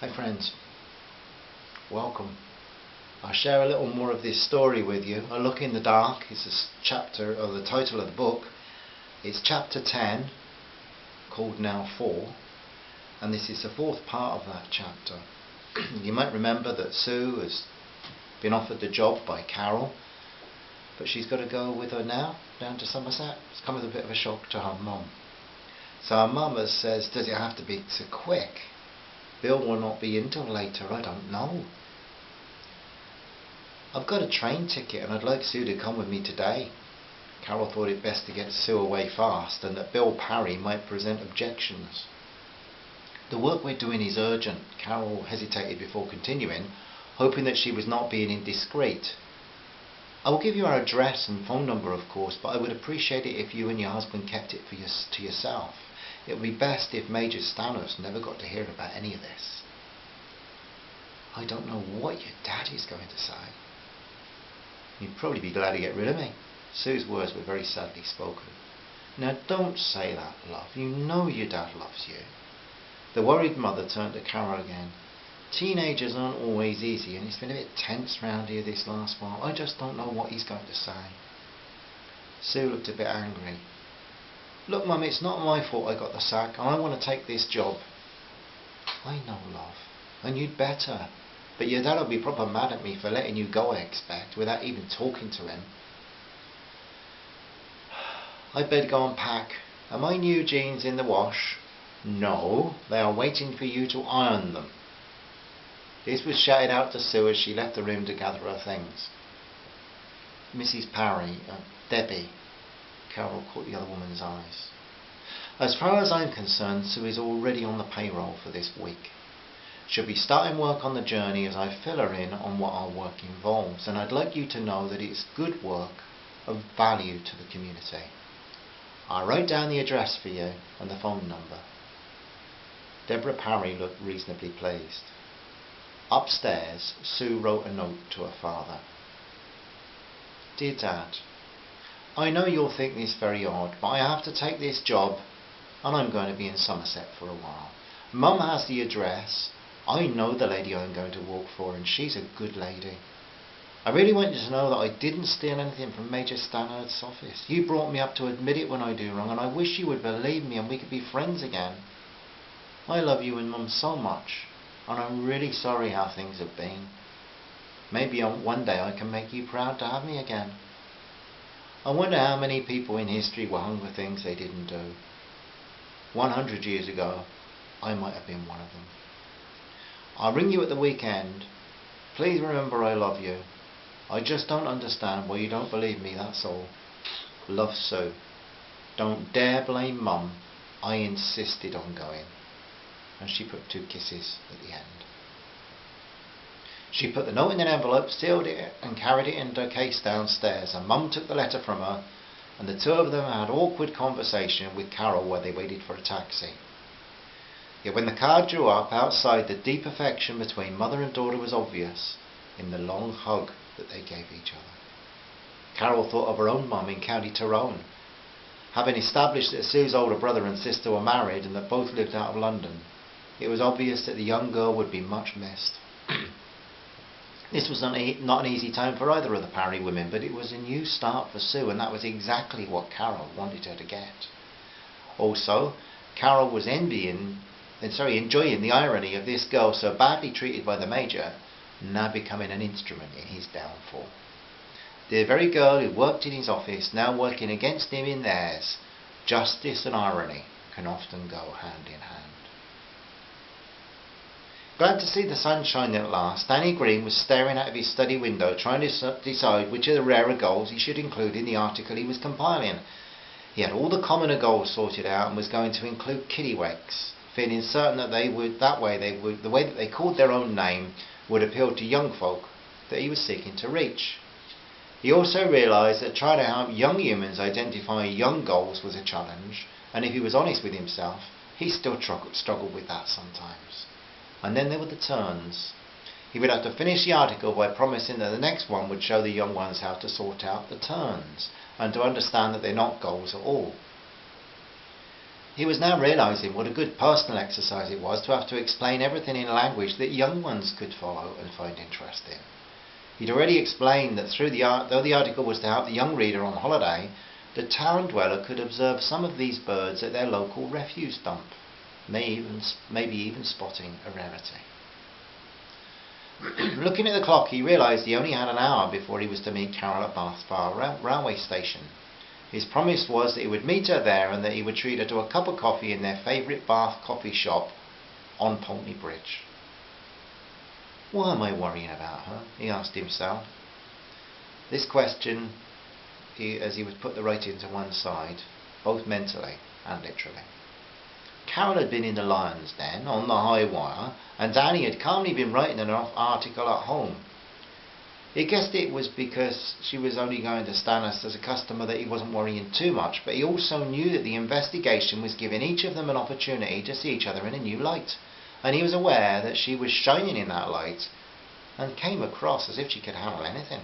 Hi friends, welcome. I'll share a little more of this story with you. A Look in the Dark is a chapter, or the title of the book. It's chapter 10, called Now 4, and this is the fourth part of that chapter. You might remember that Sue has been offered the job by Carol, but she's got to go with her now down to Somerset. It's come as a bit of a shock to her mum. So her mum says, does it have to be so quick? Bill will not be in till later, I don't know. I've got a train ticket and I'd like Sue to come with me today. Carol thought it best to get Sue away fast and that Bill Parry might present objections. The work we're doing is urgent. Carol hesitated before continuing, hoping that she was not being indiscreet. I will give you our address and phone number, of course, but I would appreciate it if you and your husband kept it to yourself. It would be best if Major Stanners never got to hear about any of this. I don't know what your daddy's going to say. He'd probably be glad to get rid of me. Sue's words were very sadly spoken. Now don't say that, love. You know your dad loves you. The worried mother turned to Carol again. Teenagers aren't always easy, and it's been a bit tense round here this last while. I just don't know what he's going to say. Sue looked a bit angry. Look, Mum, it's not my fault I got the sack. I want to take this job. I know, love, and you'd better. But your dad'll be proper mad at me for letting you go, I expect, without even talking to him. I'd better go and pack. Are my new jeans in the wash? No, they are waiting for you to iron them. This was shouted out to Sue as she left the room to gather her things. Mrs. Parry, Debbie. Carol caught the other woman's eyes. As far as I'm concerned, Sue is already on the payroll for this week. She'll be starting work on the journey as I fill her in on what our work involves, and I'd like you to know that it's good work of value to the community. I'll write down the address for you and the phone number. Deborah Parry looked reasonably pleased. Upstairs, Sue wrote a note to her father. Dear Dad, I know you'll think this very odd, but I have to take this job and I'm going to be in Somerset for a while. Mum has the address. I know the lady I'm going to work for and she's a good lady. I really want you to know that I didn't steal anything from Major Stannard's office. You brought me up to admit it when I do wrong, and I wish you would believe me and we could be friends again. I love you and Mum so much, and I'm really sorry how things have been. Maybe one day I can make you proud to have me again. I wonder how many people in history were hung for things they didn't do. 100 years ago, I might have been one of them. I'll ring you at the weekend. Please remember I love you. I just don't understand why you don't believe me, that's all. Love, Sue. Don't dare blame Mum. I insisted on going. And she put 2 kisses at the end. She put the note in an envelope, sealed it and carried it into a case downstairs, and Mum took the letter from her, and the two of them had awkward conversation with Carol while they waited for a taxi. Yet when the car drew up outside, the deep affection between mother and daughter was obvious in the long hug that they gave each other. Carol thought of her own mum in County Tyrone. Having established that Sue's older brother and sister were married and that both lived out of London, it was obvious that the young girl would be much missed. This was not an easy time for either of the Parry women, but it was a new start for Sue, and that was exactly what Carol wanted her to get. Also, Carol was enjoying the irony of this girl so badly treated by the Major, now becoming an instrument in his downfall. The very girl who worked in his office, now working against him in theirs. Justice and irony can often go hand in hand. Glad to see the sunshine at last, Danny Green was staring out of his study window trying to decide which of the rarer goals he should include in the article he was compiling. He had all the commoner goals sorted out and was going to include kittiwakes, feeling certain that the way that they called their own name would appeal to young folk that he was seeking to reach. He also realised that trying to help young humans identify young goals was a challenge, and if he was honest with himself, he still struggled with that sometimes. And then there were the turns. He would have to finish the article by promising that the next one would show the young ones how to sort out the turns, and to understand that they're not goals at all. He was now realising what a good personal exercise it was to have to explain everything in a language that young ones could follow and find interesting. He'd already explained that though the article was to help the young reader on holiday, the town dweller could observe some of these birds at their local refuse dump, maybe even spotting a rarity. Looking at the clock, he realised he only had an hour before he was to meet Carol at Bath railway station. His promise was that he would meet her there and that he would treat her to a cup of coffee in their favourite Bath coffee shop on Pulteney Bridge. Why am I worrying about her? He asked himself. This question, as he would put the writing to one side, both mentally and literally. Carol had been in the Lion's Den on the high wire, and Danny had calmly been writing an article at home. He guessed it was because she was only going to Stannis as a customer that he wasn't worrying too much, but he also knew that the investigation was giving each of them an opportunity to see each other in a new light, and he was aware that she was shining in that light and came across as if she could handle anything.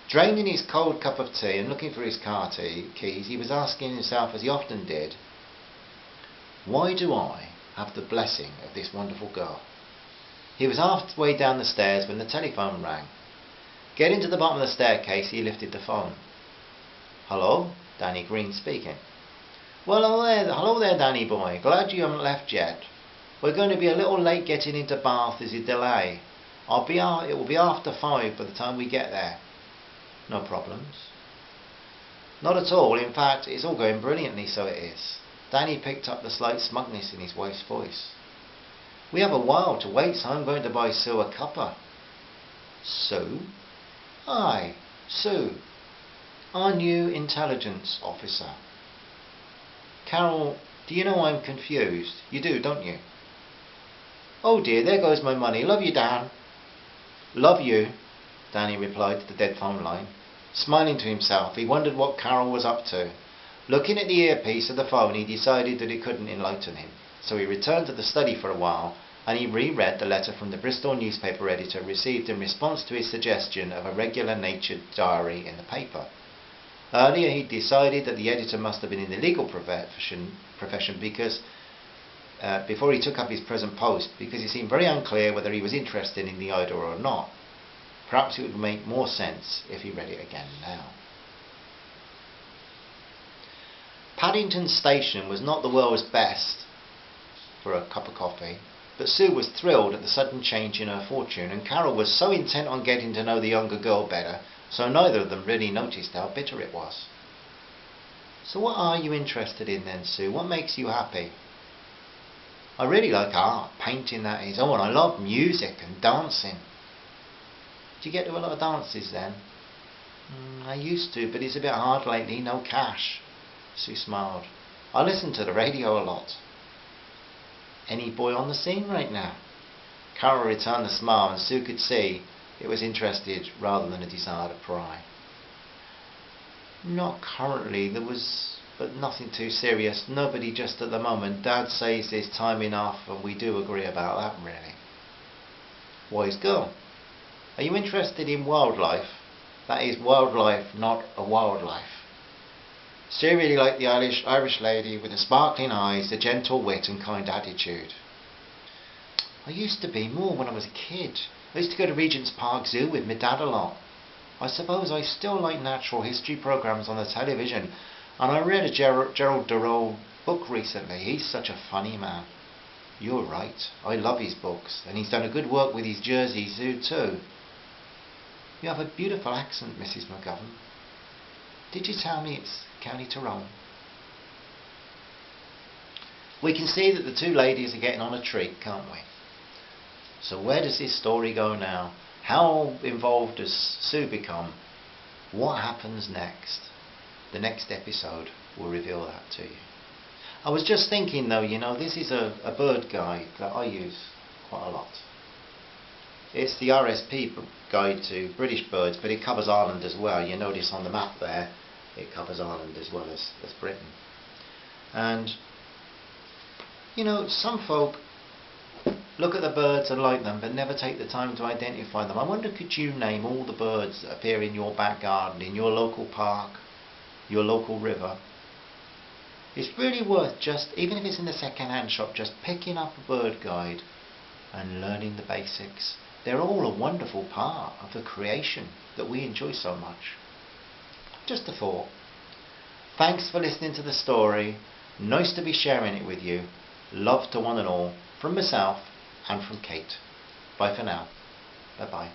Draining his cold cup of tea and looking for his car keys, he was asking himself, as he often did, why do I have the blessing of this wonderful girl? He was halfway down the stairs when the telephone rang. Getting to the bottom of the staircase, he lifted the phone. Hello? Danny Green speaking. Well, hello there, Danny boy. Glad you haven't left yet. We're going to be a little late getting into Bath as a delay. It will be after 5 by the time we get there. No problems. Not at all. In fact, it's all going brilliantly, so it is. Danny picked up the slight smugness in his wife's voice. We have a while to wait, so I'm going to buy Sue a cuppa. Sue? Aye, Sue. Our new intelligence officer. Carol, do you know I'm confused? You do, don't you? Oh dear, there goes my money. Love you, Dan. Love you, Danny replied to the dead phone line. Smiling to himself, he wondered what Carol was up to. Looking at the earpiece of the phone, he decided that it couldn't enlighten him. So he returned to the study for a while, and he reread the letter from the Bristol newspaper editor received in response to his suggestion of a regular natured diary in the paper. Earlier he decided that the editor must have been in the legal profession because before he took up his present post, because it seemed very unclear whether he was interested in the idea or not. Perhaps it would make more sense if he read it again now. Paddington Station was not the world's best for a cup of coffee, but Sue was thrilled at the sudden change in her fortune, and Carol was so intent on getting to know the younger girl better, so neither of them really noticed how bitter it was. So what are you interested in then, Sue? What makes you happy? I really like art, painting that is. Oh, and I love music and dancing. Do you get to a lot of dances then? I used to, but it's a bit hard lately, no cash. Sue smiled. I listen to the radio a lot. Any boy on the scene right now? Carol returned the smile, and Sue could see it was interested rather than a desire to pry. Not currently, there was, but nothing too serious. Nobody just at the moment. Dad says there's time enough, and we do agree about that, really. Wise girl. Are you interested in wildlife? That is wildlife, not a wildlife. Sue really liked the Irish lady with the sparkling eyes, the gentle wit and kind attitude. I used to be more when I was a kid. I used to go to Regent's Park Zoo with my dad a lot. I suppose I still like natural history programmes on the television, and I read a Gerald Durrell book recently. He's such a funny man. You're right, I love his books, and he's done a good work with his Jersey Zoo too. You have a beautiful accent, Mrs. McGovern. Did you tell me it's County Tyrone? We can see that the two ladies are getting on a treat, can't we? So where does this story go now? How involved does Sue become? What happens next? The next episode will reveal that to you. I was just thinking though, this is a bird guide that I use quite a lot. It's the RSP guide to British birds, but it covers Ireland as well. You notice on the map there, it covers Ireland as well as Britain. And, some folk look at the birds and like them, but never take the time to identify them. I wonder, could you name all the birds that appear in your back garden, in your local park, your local river? It's really worth just, even if it's in the second-hand shop, just picking up a bird guide and learning the basics. They're all a wonderful part of the creation that we enjoy so much. Just a thought. Thanks for listening to the story. Nice to be sharing it with you. Love to one and all, from myself and from Kate. Bye for now. Bye bye.